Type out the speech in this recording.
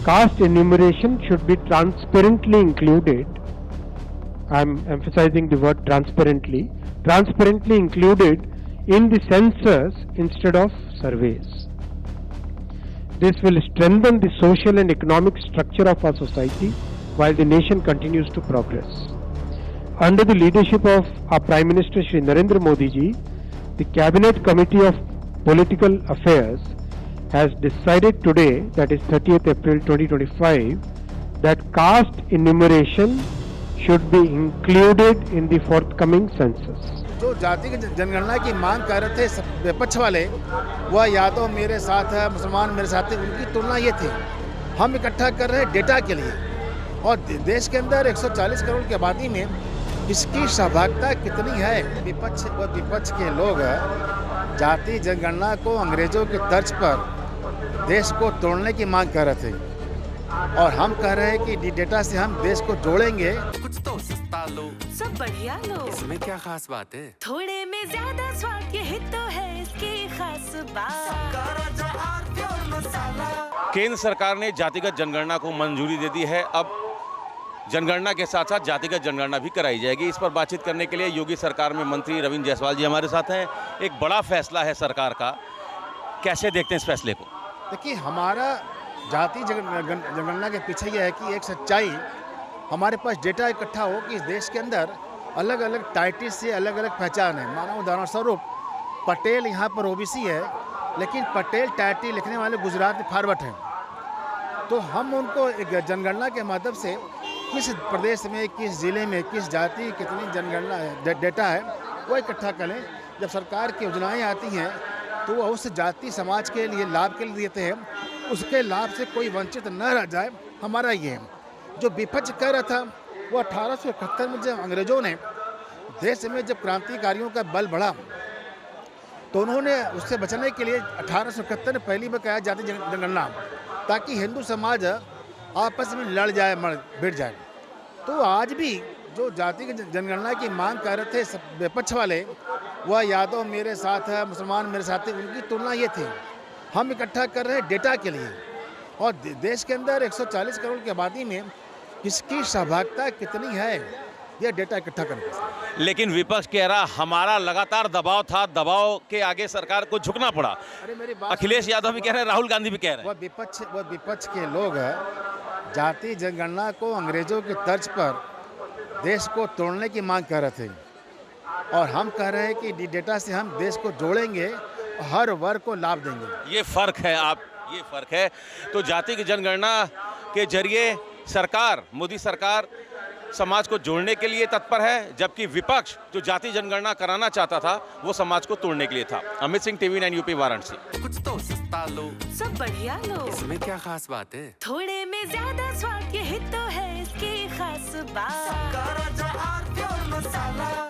caste enumeration should be transparently included. I'm emphasizing the word transparently included in the census instead of surveys. This will strengthen the social and economic structure of our society while the nation continues to progress. Under the leadership of our Prime Minister Shri Narendra Modi ji, the Cabinet Committee of Political Affairs has decided today, that is 30th April 2025, that caste enumeration should be included in the forthcoming census. जो जाति की जनगणना की मांग कर रहे थे विपक्ष वाले, वह या तो मेरे साथ है मुसलमान मेरे साथ है, उनकी तुलना ये थी। हम इकट्ठा कर रहे हैं डेटा के लिए, और देश के अंदर 140 करोड़ की आबादी में इसकी सहभागिता कितनी है। विपक्ष के लोग जाति जनगणना को अंग्रेजों के तर्ज पर देश को तोड़ने की मांग कर रहे थे, और हम कह रहे हैं कि डेटा से हम देश को जोड़ेंगे। कुछ तो सस्ता लो, सब बढ़िया लो, इसमें क्या खास बात है? थोड़े में ज्यादा स्वाद, यही तो है इसकी खास बात। केंद्र सरकार ने जातिगत जनगणना को मंजूरी दे दी है। अब जनगणना के साथ साथ जातिगत जनगणना भी कराई जाएगी। इस पर बातचीत करने के लिए योगी सरकार में मंत्री रविंद्र जायसवाल जी हमारे साथ हैं। एक बड़ा फैसला है सरकार का, कैसे देखते हैं इस फैसले को? देखिए, हमारा जाति जनगणना के पीछे यह है कि एक सच्चाई, हमारे पास डेटा इकट्ठा हो कि इस देश के अंदर अलग अलग टाइटल से अलग अलग पहचान है। माना उदाहरण स्वरूप, पटेल यहाँ पर ओबीसी है, लेकिन पटेल टाइटल लिखने वाले गुजरात में फॉरवर्ड हैं। तो हम उनको एक जनगणना के माध्यम से किस प्रदेश में, किस ज़िले में, किस जाति कितनी जनगणना डेटा है, वो इकट्ठा करें। जब सरकार की योजनाएँ आती हैं तो वह उस जाति समाज के लिए लाभ के लिए देते हैं, उसके लाभ से कोई वंचित न रह जाए। हमारा ये है। जो विपक्ष कर रहा था, वो 1871 में जब अंग्रेजों ने देश में जब क्रांतिकारियों का बल बढ़ा, तो उन्होंने उससे बचने के लिए 1871 में पहली बार कहा जाति जनगणना, ताकि हिंदू समाज आपस में लड़ जाए, भिड़ जाए। तो आज भी जो जाति की जनगणना की मांग कर रहे थे विपक्ष वाले, वह या तो मेरे साथ है मुसलमान मेरे साथ है, उनकी तुलना ये थी। हम इकट्ठा कर रहे हैं डेटा के लिए, और देश के अंदर 140 करोड़ की आबादी में इसकी सहभागिता कितनी है, यह डेटा इकट्ठा करना। लेकिन विपक्ष कह रहा हमारा लगातार दबाव था, दबाव के आगे सरकार को झुकना पड़ा। अरे मेरी बात, अखिलेश यादव भी कह रहे हैं, राहुल गांधी भी कह रहे हैं। वह विपक्ष के लोग जाति जनगणना को अंग्रेजों के तर्ज पर देश को तोड़ने की मांग कर रहे थे, और हम कह रहे हैं कि डेटा से हम देश को जोड़ेंगे, हर वर्ग को लाभ देंगे। ये फर्क है, ये फर्क है। तो जाति की जनगणना के जरिए सरकार, मोदी सरकार समाज को जोड़ने के लिए तत्पर है, जबकि विपक्ष जो जाति जनगणना कराना चाहता था, वो समाज को तोड़ने के लिए था। Amit Singh, TV 9 UP, Varanasi. कुछ तो सस्ता लो, सब बढ़िया लो, इसमें क्या खास बात है? थोड़े में ज्यादा स्वाद, यही तो है इसकी खास बात।